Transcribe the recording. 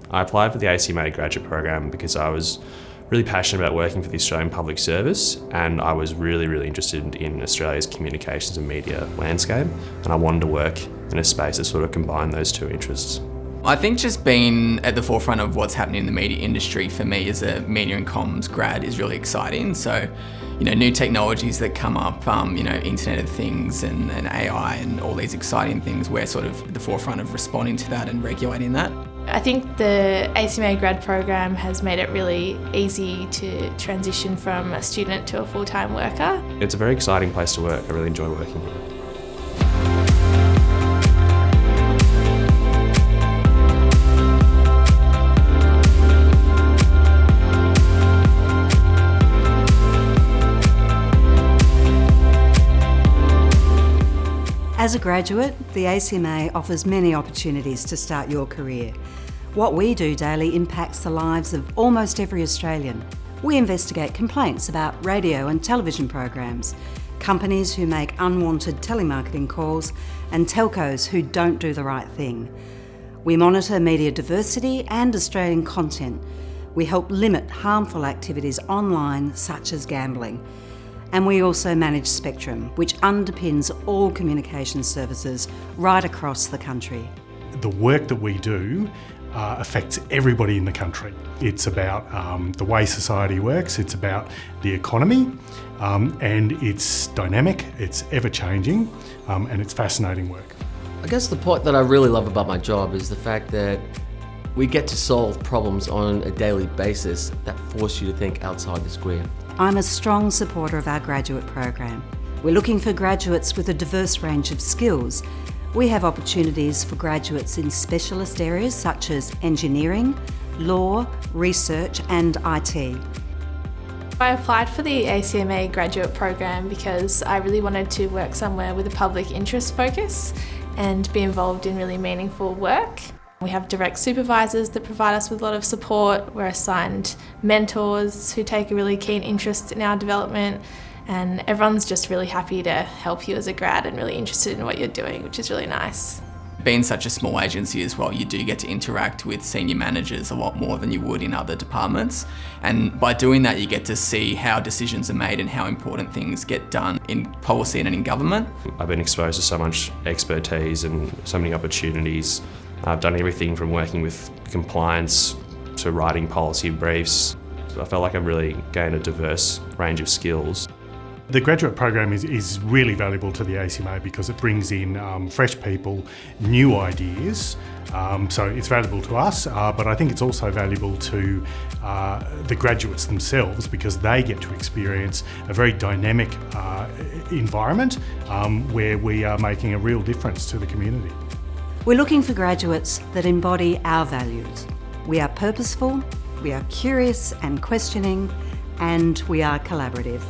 I applied for the ACMA graduate program because I was really passionate about working for the Australian Public Service, and I was really interested in Australia's communications and media landscape, and I wanted to work in a space that sort of combined those two interests. I think just being at the forefront of what's happening in the media industry for me as a media and comms grad is really exciting. So, new technologies that come up, Internet of Things and AI and all these exciting things, we're sort of at the forefront of responding to that and regulating that. I think the ACMA grad program has made it really easy to transition from a student to a full-time worker. It's a very exciting place to work. I really enjoy working here. As a graduate, the ACMA offers many opportunities to start your career. What we do daily impacts the lives of almost every Australian. We investigate complaints about radio and television programs, companies who make unwanted telemarketing calls, and telcos who don't do the right thing. We monitor media diversity and Australian content. We help limit harmful activities online, such as gambling. And we also manage Spectrum, which underpins all communication services right across the country. The work that we do affects everybody in the country. It's about the way society works, it's about the economy, and it's dynamic, it's ever-changing, and it's fascinating work. I guess the point that I really love about my job is the fact that we get to solve problems on a daily basis that force you to think outside the square. I'm a strong supporter of our graduate program. We're looking for graduates with a diverse range of skills. We have opportunities for graduates in specialist areas such as engineering, law, research and IT. I applied for the ACMA graduate program because I really wanted to work somewhere with a public interest focus and be involved in really meaningful work. We have direct supervisors that provide us with a lot of support. We're assigned mentors who take a really keen interest in our development, and everyone's just really happy to help you as a grad and really interested in what you're doing, which is really nice. Being such a small agency as well, you do get to interact with senior managers a lot more than you would in other departments. And by doing that, you get to see how decisions are made and how important things get done in policy and in government. I've been exposed to so much expertise and so many opportunities. I've done everything from working with compliance to writing policy briefs. I felt like I've really gained a diverse range of skills. The graduate program is really valuable to the ACMA because it brings in fresh people, new ideas. So it's valuable to us, but I think it's also valuable to the graduates themselves because they get to experience a very dynamic environment where we are making a real difference to the community. We're looking for graduates that embody our values. We are purposeful, we are curious and questioning, and we are collaborative.